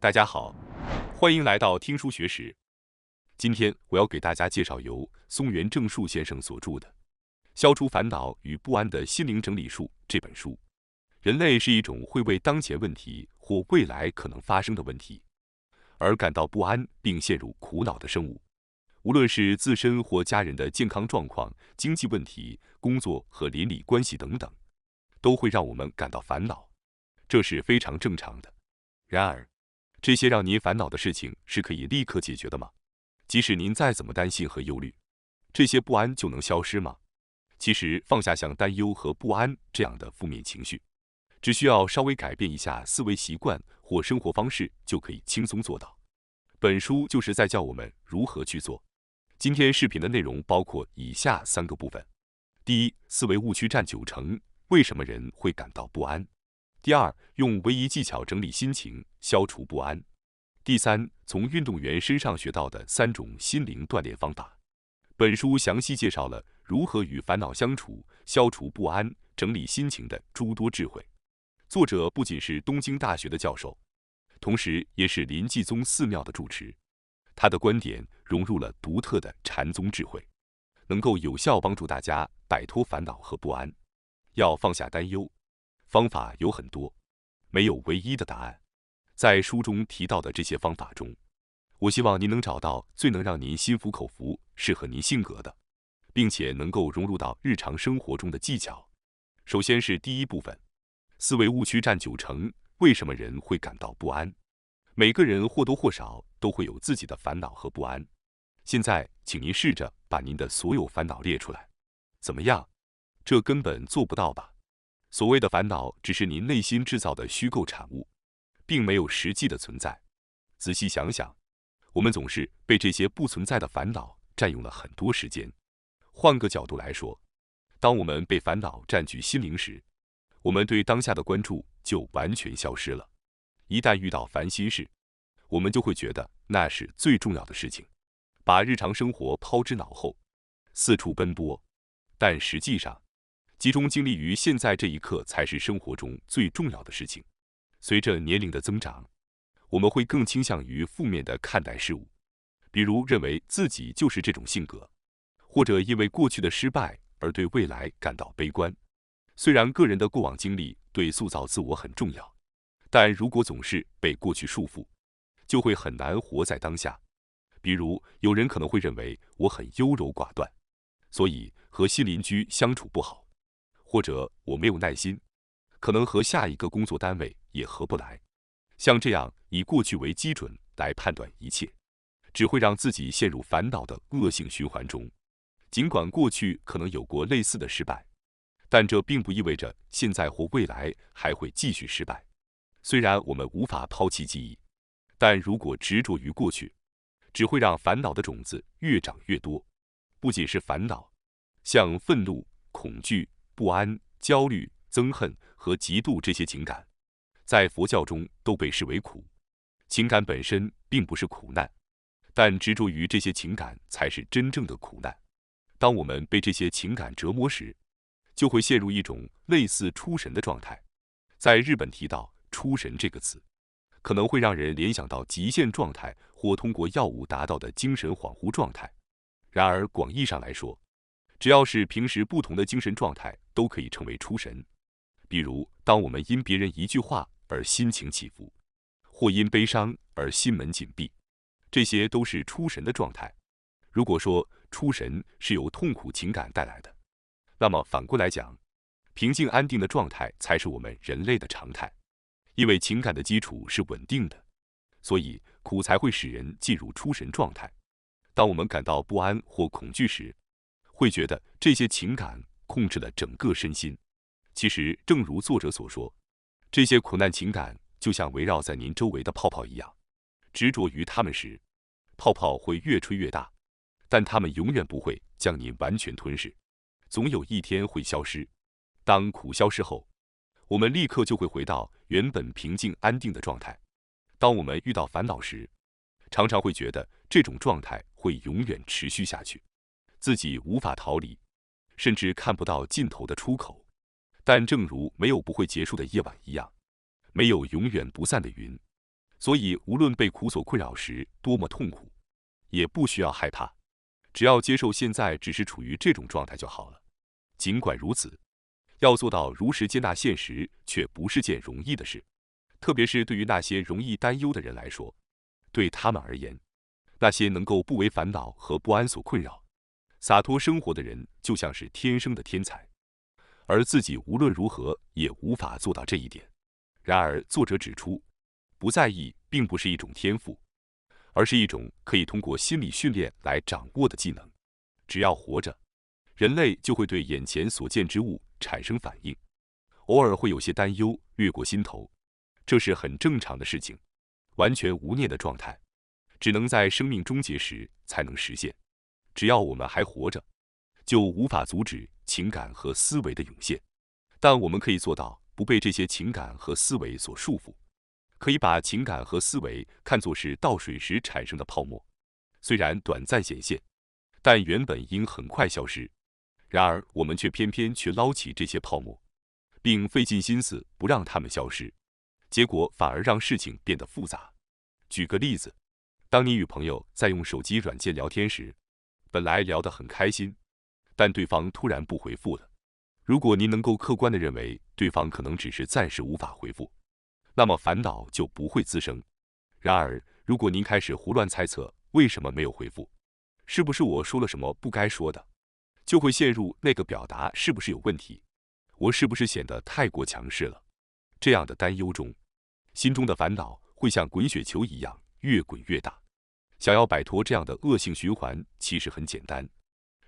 大家好，欢迎来到听书学史。今天我要给大家介绍由松原正树先生所著的《消除烦恼与不安的心灵整理术》这本书。人类是一种会为当前问题或未来可能发生的问题而感到不安并陷入苦恼的生物。无论是自身或家人的健康状况、经济问题、工作和邻里关系等等，都会让我们感到烦恼，这是非常正常的。然而，这些让您烦恼的事情是可以立刻解决的吗？即使您再怎么担心和忧虑，这些不安就能消失吗？其实，放下像担忧和不安这样的负面情绪，只需要稍微改变一下思维习惯或生活方式，就可以轻松做到。本书就是在教我们如何去做。今天视频的内容包括以下3个部分：第一，思维误区占90%，为什么人会感到不安？第二，用唯一技巧整理心情，消除不安。第三，从运动员身上学到的3种心灵锻炼方法。本书详细介绍了如何与烦恼相处、消除不安、整理心情的诸多智慧。作者不仅是东京大学的教授，同时也是临济宗寺庙的住持。他的观点融入了独特的禅宗智慧，能够有效帮助大家摆脱烦恼和不安。要放下担忧，方法有很多，没有唯一的答案。在书中提到的这些方法中，我希望您能找到最能让您心服口服、适合您性格的，并且能够融入到日常生活中的技巧。首先是第一部分，思维误区占90%，为什么人会感到不安？每个人或多或少都会有自己的烦恼和不安。现在，请您试着把您的所有烦恼列出来。怎么样？这根本做不到吧？所谓的烦恼只是您内心制造的虚构产物，并没有实际的存在。仔细想想，我们总是被这些不存在的烦恼占用了很多时间。换个角度来说，当我们被烦恼占据心灵时，我们对当下的关注就完全消失了。一旦遇到烦心事，我们就会觉得那是最重要的事情，把日常生活抛之脑后，四处奔波。但实际上，集中精力于现在这一刻才是生活中最重要的事情。随着年龄的增长，我们会更倾向于负面的看待事物，比如认为自己就是这种性格，或者因为过去的失败而对未来感到悲观。虽然个人的过往经历对塑造自我很重要，但如果总是被过去束缚，就会很难活在当下。比如，有人可能会认为我很优柔寡断，所以和新邻居相处不好，或者我没有耐心，可能和下一个工作单位也合不来。像这样以过去为基准来判断一切，只会让自己陷入烦恼的恶性循环中。尽管过去可能有过类似的失败，但这并不意味着现在或未来还会继续失败。虽然我们无法抛弃记忆，但如果执着于过去，只会让烦恼的种子越长越多。不仅是烦恼，像愤怒、恐惧、不安、焦虑、憎恨和嫉妒这些情感，在佛教中都被视为苦。情感本身并不是苦难，但执着于这些情感才是真正的苦难。当我们被这些情感折磨时，就会陷入一种类似出神的状态。在日本提到出神这个词，可能会让人联想到极限状态或通过药物达到的精神恍惚状态。然而广义上来说，只要是平时不同的精神状态都可以成为出神。比如，当我们因别人一句话而心情起伏，或因悲伤而心门紧闭，这些都是出神的状态。如果说出神是由痛苦情感带来的，那么反过来讲，平静安定的状态才是我们人类的常态。因为情感的基础是稳定的，所以苦才会使人进入出神状态。当我们感到不安或恐惧时，会觉得这些情感控制了整个身心。其实，正如作者所说，这些苦难情感就像围绕在您周围的泡泡一样，执着于它们时，泡泡会越吹越大，但它们永远不会将您完全吞噬，总有一天会消失。当苦消失后，我们立刻就会回到原本平静安定的状态。当我们遇到烦恼时，常常会觉得这种状态会永远持续下去，自己无法逃离，甚至看不到尽头的出口。但正如没有不会结束的夜晚一样，没有永远不散的云，所以，无论被苦所困扰时多么痛苦，也不需要害怕，只要接受现在只是处于这种状态就好了。尽管如此，要做到如实接纳现实，却不是件容易的事，特别是对于那些容易担忧的人来说。对他们而言，那些能够不为烦恼和不安所困扰，洒脱生活的人就像是天生的天才，而自己无论如何也无法做到这一点。然而，作者指出，不在意并不是一种天赋，而是一种可以通过心理训练来掌握的技能。只要活着，人类就会对眼前所见之物产生反应，偶尔会有些担忧掠过心头，这是很正常的事情。完全无念的状态，只能在生命终结时才能实现。只要我们还活着，就无法阻止情感和思维的涌现。但我们可以做到不被这些情感和思维所束缚，可以把情感和思维看作是倒水时产生的泡沫，虽然短暂显现，但原本应很快消失。然而我们却偏偏去捞起这些泡沫，并费尽心思不让它们消失。结果反而让事情变得复杂。举个例子，当你与朋友在用手机软件聊天时，本来聊得很开心，但对方突然不回复了。如果您能够客观地认为对方可能只是暂时无法回复，那么烦恼就不会滋生。然而，如果您开始胡乱猜测为什么没有回复，是不是我说了什么不该说的，就会陷入那个表达是不是有问题，我是不是显得太过强势了这样的担忧中，心中的烦恼会像滚雪球一样越滚越大。想要摆脱这样的恶性循环，其实很简单，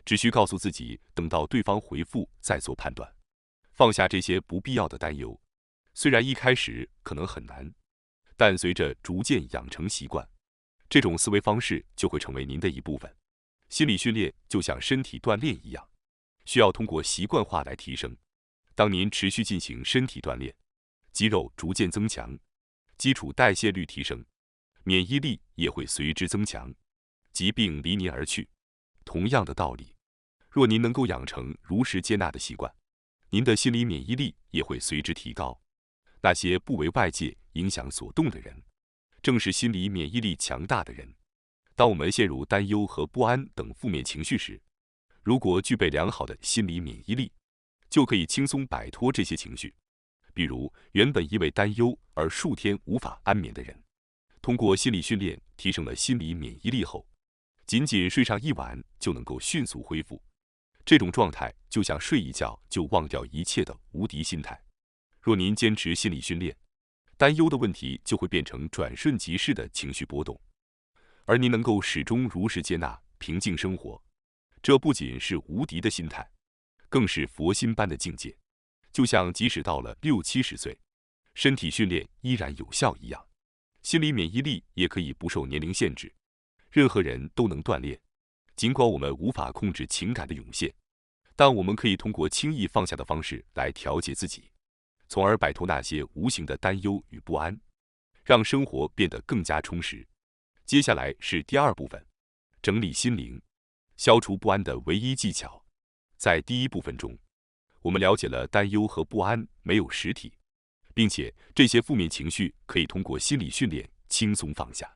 只需告诉自己等到对方回复再做判断，放下这些不必要的担忧。虽然一开始可能很难，但随着逐渐养成习惯，这种思维方式就会成为您的一部分。心理训练就像身体锻炼一样，需要通过习惯化来提升。当您持续进行身体锻炼，肌肉逐渐增强，基础代谢率提升，免疫力也会随之增强，疾病离您而去。同样的道理，若您能够养成如实接纳的习惯，您的心理免疫力也会随之提高。那些不为外界影响所动的人，正是心理免疫力强大的人。当我们陷入担忧和不安等负面情绪时，如果具备良好的心理免疫力，就可以轻松摆脱这些情绪。比如，原本因为担忧而数天无法安眠的人，通过心理训练提升了心理免疫力后，仅仅睡上一晚就能够迅速恢复。这种状态就像睡一觉就忘掉一切的无敌心态。若您坚持心理训练，担忧的问题就会变成转瞬即逝的情绪波动，而您能够始终如实接纳、平静生活，这不仅是无敌的心态，更是佛心般的境界。就像即使到了60、70岁，身体训练依然有效一样，心理免疫力也可以不受年龄限制，任何人都能锻炼。尽管我们无法控制情感的涌现，但我们可以通过轻易放下的方式来调节自己，从而摆脱那些无形的担忧与不安，让生活变得更加充实。接下来是第二部分，整理心灵，消除不安的唯一技巧。在第一部分中，我们了解了担忧和不安没有实体，并且这些负面情绪可以通过心理训练轻松放下。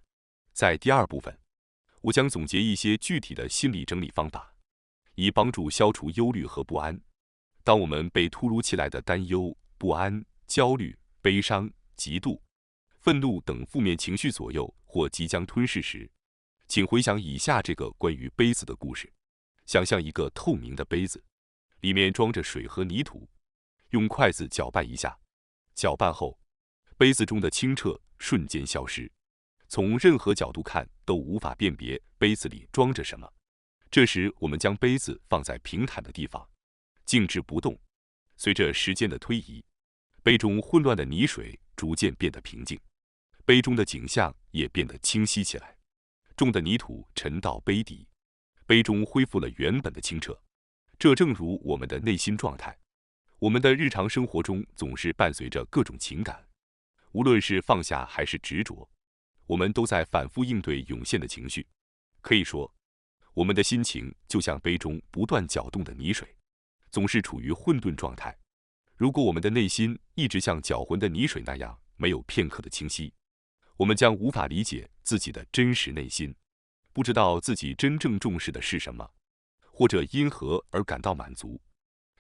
在第二部分，我将总结一些具体的心理整理方法，以帮助消除忧虑和不安。当我们被突如其来的担忧、不安、焦虑、悲伤、嫉妒、愤怒等负面情绪左右或即将吞噬时，请回想以下这个关于杯子的故事。想象一个透明的杯子，里面装着水和泥土，用筷子搅拌一下，搅拌后，杯子中的清澈瞬间消失，从任何角度看都无法辨别杯子里装着什么。这时，我们将杯子放在平坦的地方，静置不动。随着时间的推移，杯中混乱的泥水逐渐变得平静，杯中的景象也变得清晰起来。重的泥土沉到杯底，杯中恢复了原本的清澈。这正如我们的内心状态，我们的日常生活中总是伴随着各种情感，无论是放下还是执着，我们都在反复应对涌现的情绪。可以说，我们的心情就像杯中不断搅动的泥水，总是处于混沌状态。如果我们的内心一直像搅浑的泥水那样没有片刻的清晰，我们将无法理解自己的真实内心，不知道自己真正重视的是什么，或者因何而感到满足。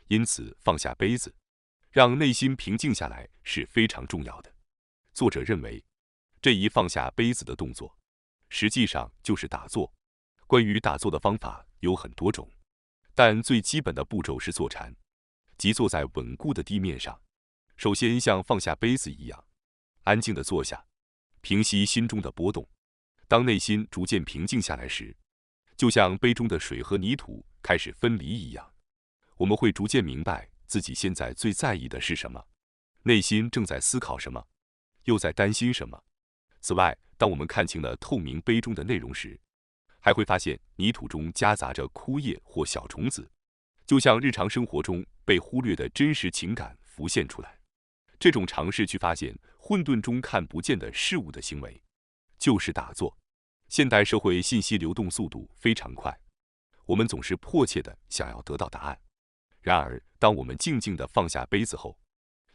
因此，放下杯子，让内心平静下来是非常重要的。作者认为，这一放下杯子的动作，实际上就是打坐。关于打坐的方法有很多种，但最基本的步骤是坐禅，即坐在稳固的地面上。首先像放下杯子一样，安静地坐下，平息心中的波动。当内心逐渐平静下来时，就像杯中的水和泥土开始分离一样，我们会逐渐明白自己现在最在意的是什么，内心正在思考什么，又在担心什么。此外，当我们看清了透明杯中的内容时，还会发现泥土中夹杂着枯叶或小虫子，就像日常生活中被忽略的真实情感浮现出来。这种尝试去发现混沌中看不见的事物的行为，就是打坐。现代社会信息流动速度非常快，我们总是迫切地想要得到答案。然而，当我们静静地放下杯子后，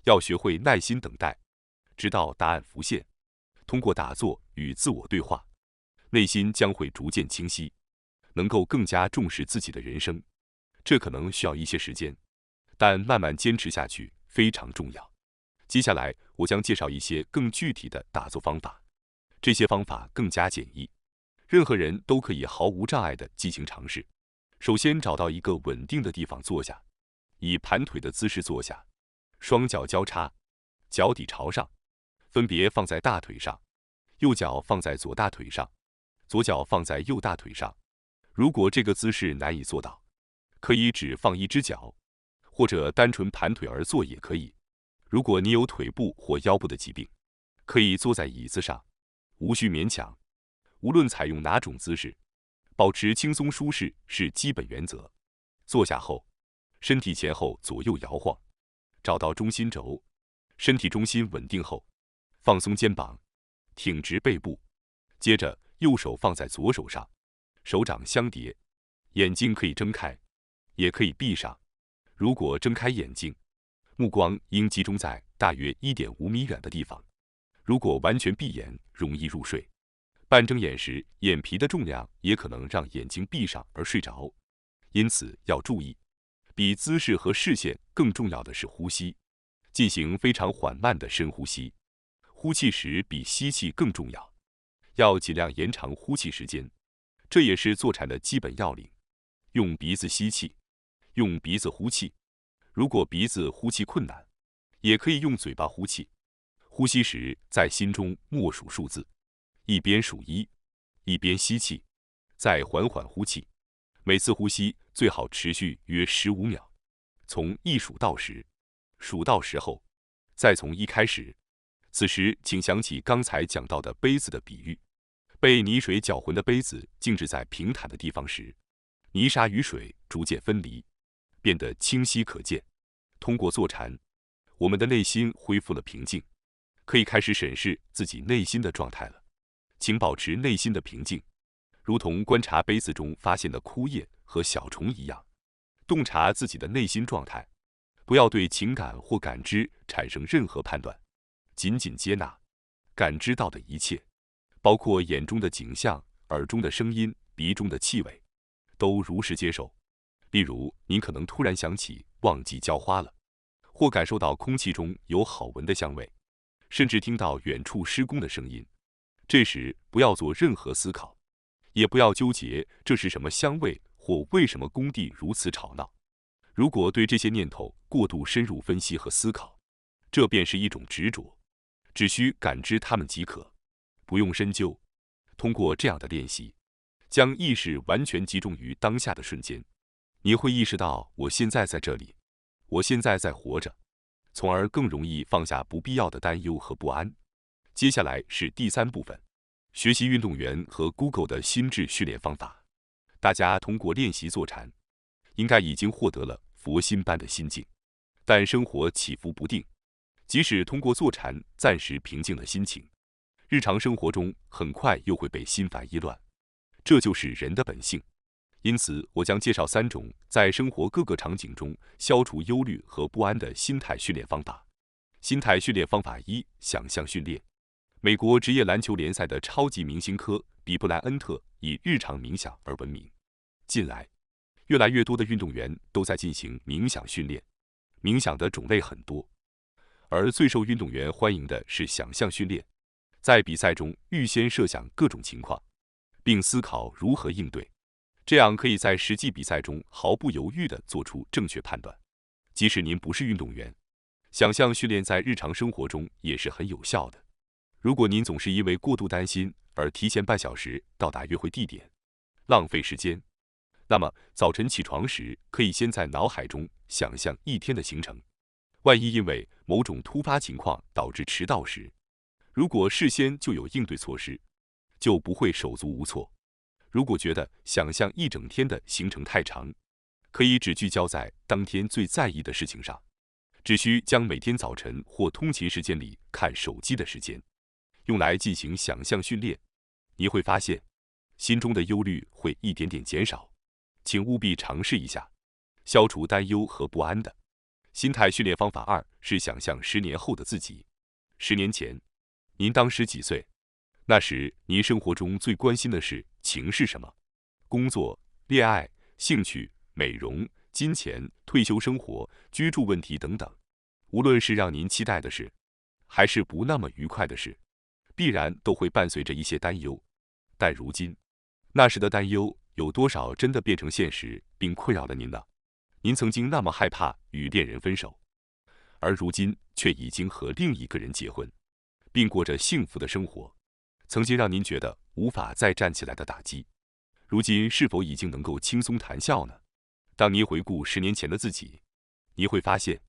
要学会耐心等待，直到答案浮现。通过打坐与自我对话，内心将会逐渐清晰，能够更加重视自己的人生。这可能需要一些时间，但慢慢坚持下去非常重要。接下来，我将介绍一些更具体的打坐方法，这些方法更加简易，任何人都可以毫无障碍地进行尝试。首先，找到一个稳定的地方坐下，以盘腿的姿势坐下，双脚交叉，脚底朝上，分别放在大腿上，右脚放在左大腿上，左脚放在右大腿上。如果这个姿势难以做到，可以只放一只脚，或者单纯盘腿而坐也可以。如果你有腿部或腰部的疾病，可以坐在椅子上，无需勉强。无论采用哪种姿势，保持轻松舒适是基本原则。坐下后，身体前后左右摇晃，找到中心轴。身体中心稳定后，放松肩膀，挺直背部。接着，右手放在左手上，手掌相叠，眼睛可以睁开，也可以闭上。如果睁开眼睛，目光应集中在大约 1.5 米远的地方。如果完全闭眼，容易入睡。半睁眼时，眼皮的重量也可能让眼睛闭上而睡着，因此要注意。比姿势和视线更重要的是呼吸，进行非常缓慢的深呼吸。呼气时比吸气更重要，要尽量延长呼气时间，这也是坐禅的基本要领。用鼻子吸气，用鼻子呼气。如果鼻子呼气困难，也可以用嘴巴呼气。呼吸时，在心中默数数字，一边数1，一边吸气，再缓缓呼气。每次呼吸最好持续约15秒，从1数到10，数到10后，再从1开始。此时，请想起刚才讲到的杯子的比喻，被泥水搅浑的杯子静置在平坦的地方时，泥沙与水逐渐分离，变得清晰可见。通过坐禅，我们的内心恢复了平静，可以开始审视自己内心的状态了。请保持内心的平静，如同观察杯子中发现的枯叶和小虫一样，洞察自己的内心状态，不要对情感或感知产生任何判断，仅仅接纳感知到的一切，包括眼中的景象、耳中的声音、鼻中的气味，都如实接受。例如，您可能突然想起忘记浇花了，或感受到空气中有好闻的香味，甚至听到远处施工的声音。这时不要做任何思考，也不要纠结这是什么香味或为什么工地如此吵闹。如果对这些念头过度深入分析和思考，这便是一种执着，只需感知它们即可，不用深究。通过这样的练习，将意识完全集中于当下的瞬间，你会意识到我现在在这里，我现在在活着，从而更容易放下不必要的担忧和不安。接下来是第3部分，学习运动员和 Google 的心智训练方法。大家通过练习坐禅，应该已经获得了佛心般的心境，但生活起伏不定，即使通过坐禅暂时平静了心情，日常生活中很快又会被心烦意乱，这就是人的本性。因此，我将介绍3种在生活各个场景中消除忧虑和不安的心态训练方法。心态训练方法1：想象训练。美国职业篮球联赛的超级明星科比布莱恩特以日常冥想而闻名。近来，越来越多的运动员都在进行冥想训练。冥想的种类很多，而最受运动员欢迎的是想象训练。在比赛中预先设想各种情况，并思考如何应对，这样可以在实际比赛中毫不犹豫地做出正确判断。即使您不是运动员，想象训练在日常生活中也是很有效的。如果您总是因为过度担心而提前半小时到达约会地点，浪费时间，那么早晨起床时可以先在脑海中想象一天的行程。万一因为某种突发情况导致迟到时，如果事先就有应对措施，就不会手足无措。如果觉得想象一整天的行程太长，可以只聚焦在当天最在意的事情上，只需将每天早晨或通勤时间里看手机的时间用来进行想象训练，你会发现心中的忧虑会一点点减少。请务必尝试一下消除担忧和不安的心态训练方法2是想象10年后的自己。10年前，您当时几岁？那时您生活中最关心的事情是什么？工作、恋爱、兴趣、美容、金钱、退休生活、居住问题等等。无论是让您期待的事，还是不那么愉快的事，必然都会伴随着一些担忧。但如今，那时的担忧有多少真的变成现实并困扰了您呢？您曾经那么害怕与恋人分手，而如今却已经和另一个人结婚，并过着幸福的生活。曾经让您觉得无法再站起来的打击，如今是否已经能够轻松谈笑呢？当您回顾10年前的自己，你会发现，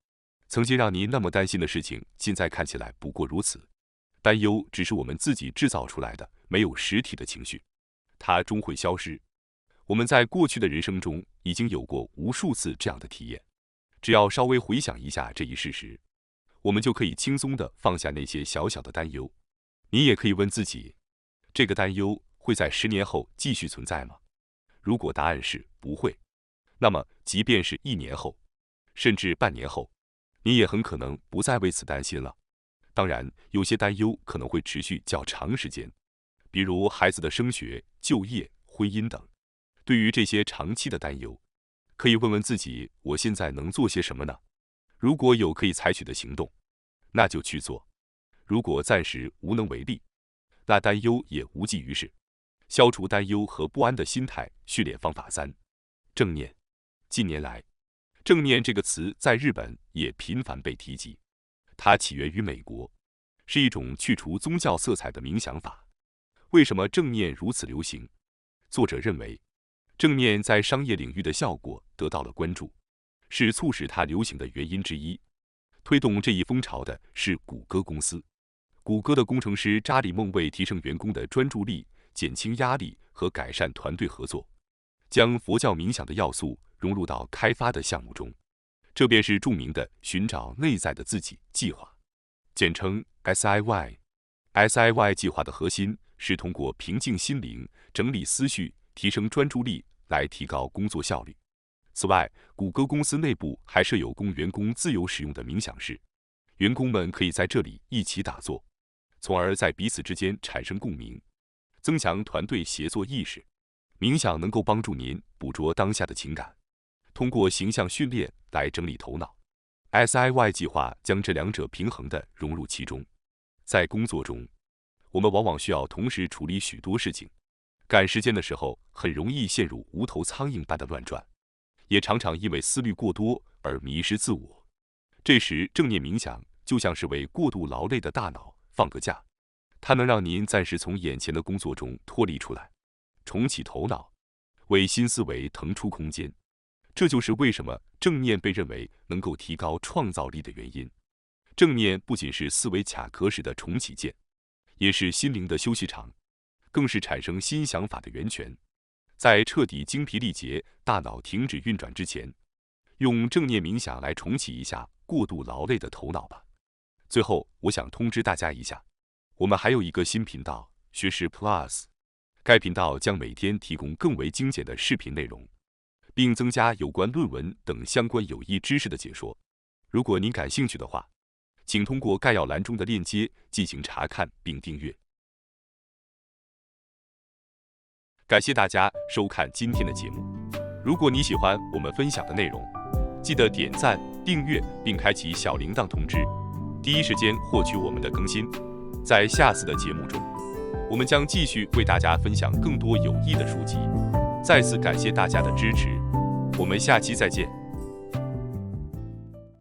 曾经让您那么担心的事情，现在看起来不过如此。担忧只是我们自己制造出来的，没有实体的情绪，它终会消失。我们在过去的人生中已经有过无数次这样的体验，只要稍微回想一下这一事实，我们就可以轻松地放下那些小小的担忧。你也可以问自己，这个担忧会在10年后继续存在吗？如果答案是不会，那么即便是1年后，甚至半年后，你也很可能不再为此担心了。当然，有些担忧可能会持续较长时间，比如孩子的升学、就业、婚姻等。对于这些长期的担忧，可以问问自己，我现在能做些什么呢？如果有可以采取的行动，那就去做。如果暂时无能为力，那担忧也无济于事。消除担忧和不安的心态训练方法3：正念。近年来，正念这个词在日本也频繁被提及。它起源于美国，是一种去除宗教色彩的冥想法。为什么正念如此流行？作者认为，正念在商业领域的效果得到了关注，是促使它流行的原因之一。推动这一风潮的是谷歌公司。谷歌的工程师查理·孟为提升员工的专注力、减轻压力和改善团队合作，将佛教冥想的要素融入到开发的项目中。这便是著名的寻找内在的自己计划，简称 SIY。SIY 计划的核心是通过平静心灵、整理思绪、提升专注力来提高工作效率。此外，谷歌公司内部还设有供员工自由使用的冥想室，员工们可以在这里一起打坐，从而在彼此之间产生共鸣，增强团队协作意识。冥想能够帮助您捕捉当下的情感，通过形象训练来整理头脑。SIY 计划将这两者平衡地融入其中。在工作中，我们往往需要同时处理许多事情，赶时间的时候很容易陷入无头苍蝇般的乱转，也常常因为思虑过多而迷失自我。这时，正念冥想就像是为过度劳累的大脑放个假，它能让您暂时从眼前的工作中脱离出来，重启头脑，为新思维腾出空间。这就是为什么正念被认为能够提高创造力的原因。正念不仅是思维卡壳时的重启键，也是心灵的休息场，更是产生新想法的源泉。在彻底精疲力竭、大脑停止运转之前，用正念冥想来重启一下过度劳累的头脑吧。最后，我想通知大家一下，我们还有一个新频道——学识 Plus。该频道将每天提供更为精简的视频内容，并增加有关论文等相关有益知识的解说。如果您感兴趣的话，请通过概要栏中的链接进行查看并订阅。感谢大家收看今天的节目。如果你喜欢我们分享的内容，记得点赞、订阅并开启小铃铛通知，第一时间获取我们的更新。在下次的节目中，我们将继续为大家分享更多有益的书籍。再次感谢大家的支持，我们下期再见。